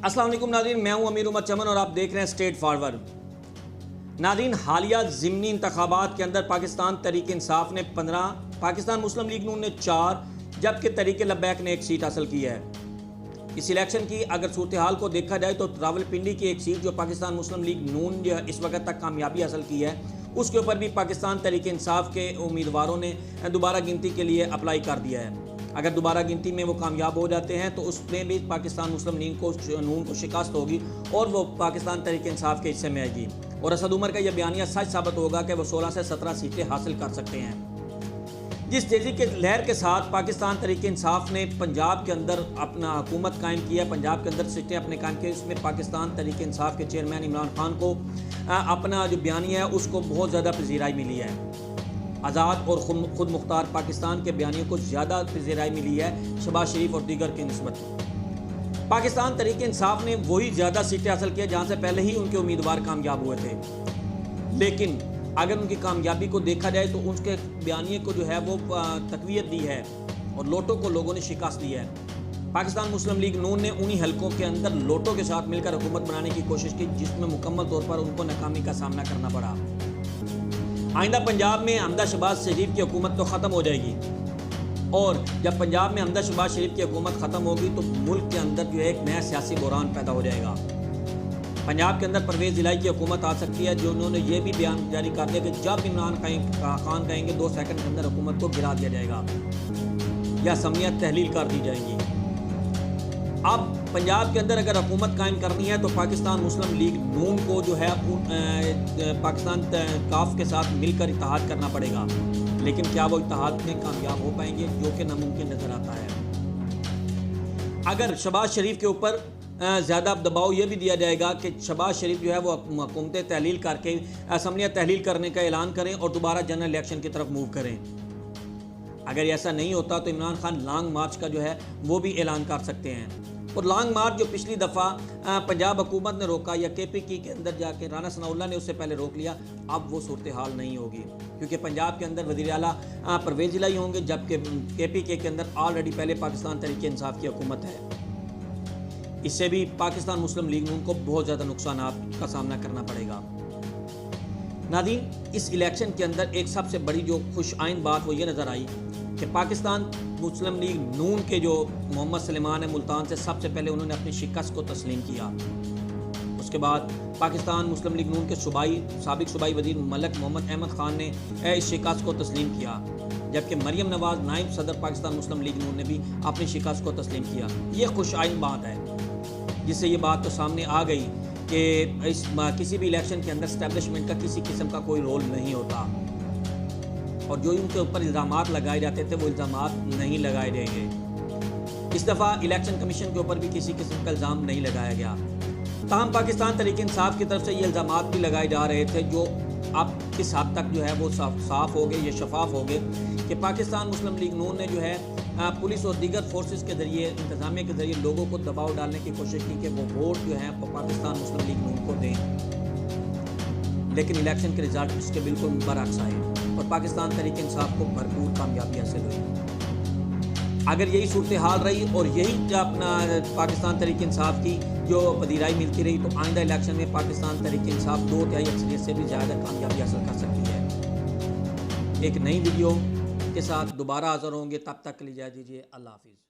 अस्सलाम वालेकुम नाज़रीन, मैं हूं अमीर उमर चमन और आप देख रहे हैं स्टेट फॉरवर्ड। नाज़रीन, हालिया ज़िमनी इंतखाबात के अंदर पाकिस्तान तहरीक इंसाफ ने 15, पाकिस्तान मुस्लिम लीग नून ने 4, जबकि तहरीक लब्बैक ने 1 सीट हासिल की है। इस इलेक्शन की अगर सूरत हाल को देखा जाए तो रावलपिंडी की 1 सीट जो पाकिस्तान मुस्लिम लीग नून जो इस वक्त तक कामयाबी हासिल की है, उसके ऊपर भी पाकिस्तान तहरीक इंसाफ के उम्मीदवारों ने दोबारा गिनती के लिए अप्लाई कर दिया है। अगर दोबारा गिनती में वो कामयाब हो जाते हैं तो उसमें भी पाकिस्तान मुस्लिम लीग नून को शिकस्त होगी और वो पाकिस्तान तहरीक इंसाफ के हिस्से में आएगी। और असद उमर का यह बयानिया सच साबित होगा कि वो 16 से 17 सीटें हासिल कर सकते हैं। जिस तेज़ी के लहर के साथ पाकिस्तान तहरीक इंसाफ ने पंजाब के अंदर अपना हुकूमत कायम किया, पंजाब के अंदर सीटें अपने कायम की, उसमें पाकिस्तान तहरीक इंसाफ के चेयरमैन इमरान खान को अपना जो बयानिया है उसको बहुत ज़्यादा पजीराई मिली है। आज़ाद और खुद मुख्तार पाकिस्तान के बयानियों को ज़्यादा पजीराई मिली है शहबाज शरीफ और दीगर की निस्बत। पाकिस्तान तहरीक इंसाफ ने वही ज़्यादा सीटें हासिल की जहाँ से पहले ही उनके उम्मीदवार कामयाब हुए थे, लेकिन अगर उनकी कामयाबी को देखा जाए तो उसके बयानिए को जो है वो तकवीत दी है और लोटों को लोगों ने शिकस्त दी है। पाकिस्तान मुस्लिम लीग नून ने उन्हीं हलकों के अंदर लोटों के साथ मिलकर हुकूमत बनाने की कोशिश की जिसमें मुकम्मल तौर पर उनको नाकामी का सामना करना पड़ा। आइंदा पंजाब में हमदा शहबाज शरीफ की हुकूमत तो ख़त्म हो जाएगी और जब पंजाब में हमदा शहबाज शरीफ की हुकूमत ख़त्म होगी तो मुल्क के अंदर जो है एक नया सियासी बहरान पैदा हो जाएगा। पंजाब के अंदर परवेज़ इलाही की हुकूमत आ सकती है, जो उन्होंने ये भी बयान जारी कर दिया कि जब इमरान खान कहेंगे 2 सेकंड के अंदर हुकूमत को गिरा दिया जाएगा या असम्मियत तहलील कर दी जाएगी। अब पंजाब के अंदर अगर हुकूमत कायम करनी है तो पाकिस्तान मुस्लिम लीग नून को जो है पाकिस्तान काफ के साथ मिलकर इत्तेहाद करना पड़ेगा, लेकिन क्या वो इत्तेहाद में कामयाब हो पाएंगे, जो कि नामुमकिन नज़र आता है। अगर शहबाज शरीफ के ऊपर ज़्यादा दबाव ये भी दिया जाएगा कि शहबाज शरीफ जो है वो हुकूमतें तहलील करके असम्बलियाँ तहलील करने का ऐलान करें और दोबारा जनरल इलेक्शन की तरफ मूव करें। अगर ऐसा नहीं होता तो इमरान खान लॉन्ग मार्च का जो है वो भी ऐलान कर सकते हैं। और लॉन्ग मार्च जो पिछली दफ़ा पंजाब हुकूमत ने रोका या KPK के अंदर जाके राना सनाउल्लाह ने उससे पहले रोक लिया, अब वो सूरत हाल नहीं होगी क्योंकि पंजाब के अंदर वज़ीर आला परवेज़ इलाही होंगे, जबकि KPK के अंदर ऑलरेडी पहले पाकिस्तान तहरीक इंसाफ की हुकूमत है। इससे भी पाकिस्तान मुस्लिम लीग नून को बहुत ज़्यादा नुकसान का सामना करना पड़ेगा। नाज़रीन, इस इलेक्शन के अंदर एक सबसे बड़ी जो खुश आइन बात वो ये नज़र आई कि पाकिस्तान मुस्लिम लीग नून के जो मोहम्मद सलेमान है मुल्तान से, सबसे पहले उन्होंने अपनी शिकस्त को तस्लीम किया। उसके बाद पाकिस्तान मुस्लिम लीग नून के साबिक सूबाई वज़ीर मलक मोहम्मद अहमद ख़ान ने इस शिकस्त को तस्लीम किया, जबकि मरियम नवाज़ नायब सदर पाकिस्तान मुस्लिम लीग नून ने भी अपनी शिकस्त को तस्लीम किया। ये खुश आइन बात है जिससे ये बात तो सामने आ गई कि किसी भी इलेक्शन के अंदर एस्टेब्लिशमेंट का किसी किस्म का कोई रोल नहीं होता और जो उनके ऊपर इल्ज़ामात लगाए जाते थे वो इल्ज़ामात नहीं लगाए जाएंगे। इस दफ़ा इलेक्शन कमीशन के ऊपर भी किसी किस्म का इल्ज़ाम नहीं लगाया गया। ताहम पाकिस्तान तहरीक इंसाफ की तरफ से ये इल्ज़ामात भी लगाए जा रहे थे जो अब किस हद तक जो है वो साफ हो गए, ये शफाफ हो गए कि पाकिस्तान मुस्लिम लीग नून ने जो है पुलिस और दीगर फोर्सेस के ज़रिए, इंतज़ामिया के ज़रिए लोगों को दबाव डालने की कोशिश की कि वो वोट जो है वो पाकिस्तान मुस्लिम लीग नून को दें, लेकिन इलेक्शन के रिजल्ट इसके बिल्कुल बरअक्स आए और पाकिस्तान तहरीक इंसाफ को भरपूर कामयाबी हासिल हुई। अगर यही सूरत हाल रही और यही अपना पाकिस्तान तहरीक इंसाफ की जो पजीराई मिलती रही तो आइंदा इलेक्शन में पाकिस्तान तहरीक इंसाफ 2/3 अक्सरियत से भी ज़्यादा कामयाबी हासिल कर सकती है। एक नई वीडियो के साथ दोबारा हाज़िर होंगे, तब तक के लिए इजाज़त दीजिए। अल्लाह हाफिज़।